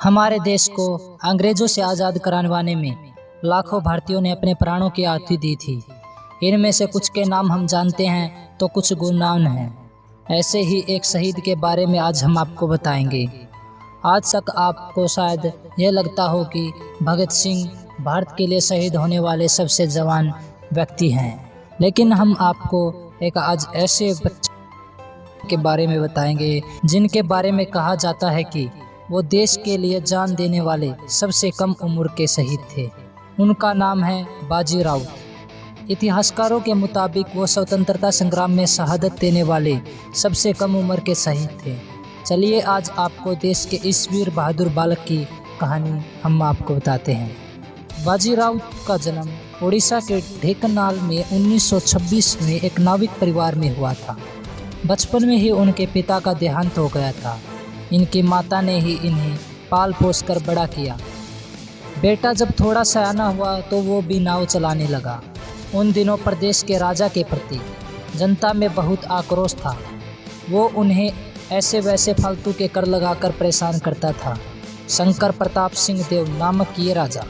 हमारे देश को अंग्रेजों से आज़ाद करवाने में लाखों भारतीयों ने अपने प्राणों की आहुति दी थी। इनमें से कुछ के नाम हम जानते हैं तो कुछ गुमनाम हैं। ऐसे ही एक शहीद के बारे में आज हम आपको बताएंगे। आज तक आपको शायद यह लगता हो कि भगत सिंह भारत के लिए शहीद होने वाले सबसे जवान व्यक्ति हैं, लेकिन हम आपको एक आज ऐसे बच्चे के बारे में बताएंगे जिनके बारे में कहा जाता है कि वो देश के लिए जान देने वाले सबसे कम उम्र के शहीद थे। उनका नाम है बाजी राउत। इतिहासकारों के मुताबिक वो स्वतंत्रता संग्राम में शहादत देने वाले सबसे कम उम्र के शहीद थे। चलिए आज आपको देश के इस वीर बहादुर बालक की कहानी हम आपको बताते हैं। बाजी राउत का जन्म उड़ीसा के ढेंकनाल में 1926 में एक नाविक परिवार में हुआ था। बचपन में ही उनके पिता का देहांत हो गया था। इनकी माता ने ही इन्हें पाल पोस कर बड़ा किया। बेटा जब थोड़ा सयाना हुआ तो वो भी नाव चलाने लगा। उन दिनों प्रदेश के राजा के प्रति जनता में बहुत आक्रोश था। वो उन्हें ऐसे वैसे फालतू के कर लगाकर परेशान करता था। शंकर प्रताप सिंह देव नामक ये राजा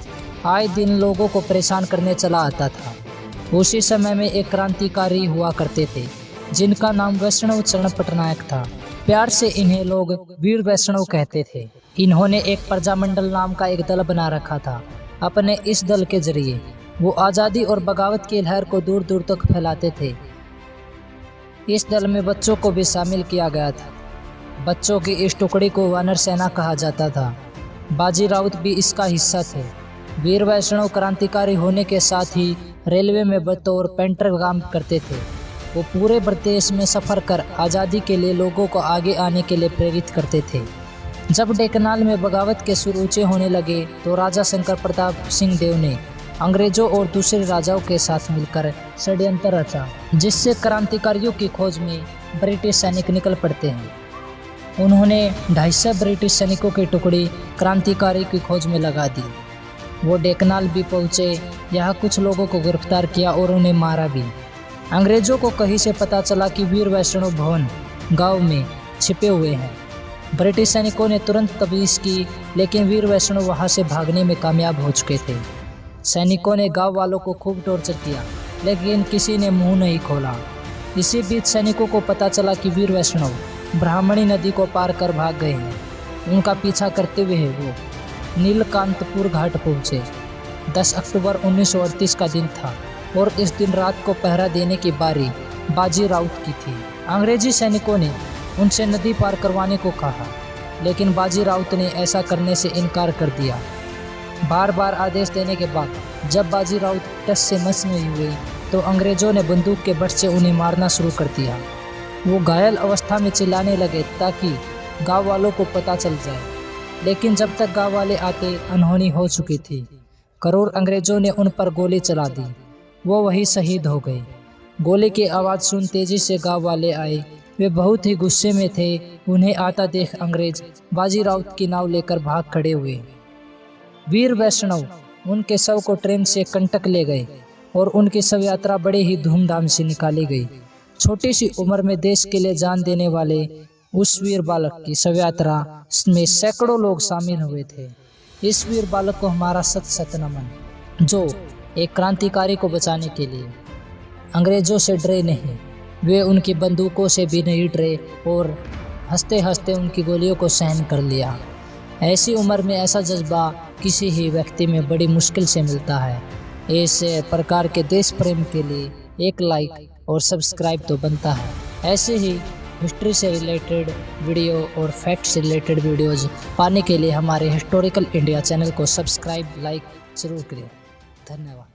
आए दिन लोगों को परेशान करने चला आता था। उसी समय में एक क्रांतिकारी हुआ करते थे जिनका नाम वैष्णव चरण पटनायक था। प्यार से इन्हें लोग वीर वैष्णव कहते थे। इन्होंने एक प्रजामंडल नाम का एक दल बना रखा था। अपने इस दल के जरिए वो आज़ादी और बगावत की लहर को दूर दूर तक फैलाते थे। इस दल में बच्चों को भी शामिल किया गया था। बच्चों की इस टुकड़ी को वानर सेना कहा जाता था। बाजी राउत भी इसका हिस्सा थे। वीर वैष्णव क्रांतिकारी होने के साथ ही रेलवे में बतौर पेंटर काम करते थे। वो पूरे प्रदेश में सफ़र कर आज़ादी के लिए लोगों को आगे आने के लिए प्रेरित करते थे। जब ढेंकनाल में बगावत के सुर ऊंचे होने लगे तो राजा शंकर प्रताप सिंह देव ने अंग्रेजों और दूसरे राजाओं के साथ मिलकर षड्यंत्र रचा, जिससे क्रांतिकारियों की खोज में ब्रिटिश सैनिक निकल पड़ते हैं। उन्होंने 250 ब्रिटिश सैनिकों की टुकड़ी क्रांतिकारी की खोज में लगा दी। वो ढेंकनाल भी पहुँचे। यहाँ कुछ लोगों को गिरफ्तार किया और उन्हें मारा भी। अंग्रेजों को कहीं से पता चला कि वीर वैष्णव भवन गांव में छिपे हुए हैं। ब्रिटिश सैनिकों ने तुरंत तफ्तीश की, लेकिन वीर वैष्णव वहां से भागने में कामयाब हो चुके थे। सैनिकों ने गांव वालों को खूब टॉर्चर किया, लेकिन किसी ने मुंह नहीं खोला। इसी बीच सैनिकों को पता चला कि वीर वैष्णव ब्राह्मणी नदी को पार कर भाग गए हैं। उनका पीछा करते हुए वो नीलकांतपुर घाट पहुँचे। 10 अक्टूबर 1938 का दिन था और इस दिन रात को पहरा देने की बारी बाजी राउत की थी। अंग्रेजी सैनिकों ने उनसे नदी पार करवाने को कहा, लेकिन बाजी राउत ने ऐसा करने से इनकार कर दिया। बार बार आदेश देने के बाद जब बाजी राउत टस से मस नहीं हुए तो अंग्रेजों ने बंदूक के बट से उन्हें मारना शुरू कर दिया। वो घायल अवस्था में चिल्लाने लगे ताकि गाँव वालों को पता चल जाए, लेकिन जब तक गाँव वाले आते अनहोनी हो चुकी थी। करोड़ अंग्रेजों ने उन पर गोली चला दी। वो वही शहीद हो गए। गोली की आवाज़ सुन तेजी से गांव वाले आए। वे बहुत ही गुस्से में थे। उन्हें आता देख अंग्रेज बाजी राउत की नाव लेकर भाग खड़े हुए। वीर वैष्णव उनके शव को ट्रेन से कंटक ले गए और उनकी शव यात्रा बड़े ही धूमधाम से निकाली गई। छोटी सी उम्र में देश के लिए जान देने वाले उस वीर बालक की शव यात्रा में सैकड़ों लोग शामिल हुए थे। इस वीर बालक को हमारा सत सत नमन, जो एक क्रांतिकारी को बचाने के लिए अंग्रेजों से डरे नहीं। वे उनकी बंदूकों से भी नहीं डरे और हंसते हंसते उनकी गोलियों को सहन कर लिया। ऐसी उम्र में ऐसा जज्बा किसी ही व्यक्ति में बड़ी मुश्किल से मिलता है। इस प्रकार के देश प्रेम के लिए एक लाइक और सब्सक्राइब तो बनता है। ऐसे ही हिस्ट्री से रिलेटेड वीडियो और फैक्ट से रिलेटेड वीडियोज़ पाने के लिए हमारे हिस्टोरिकल इंडिया चैनल को सब्सक्राइब लाइक ज़रूर करें। धन्यवाद।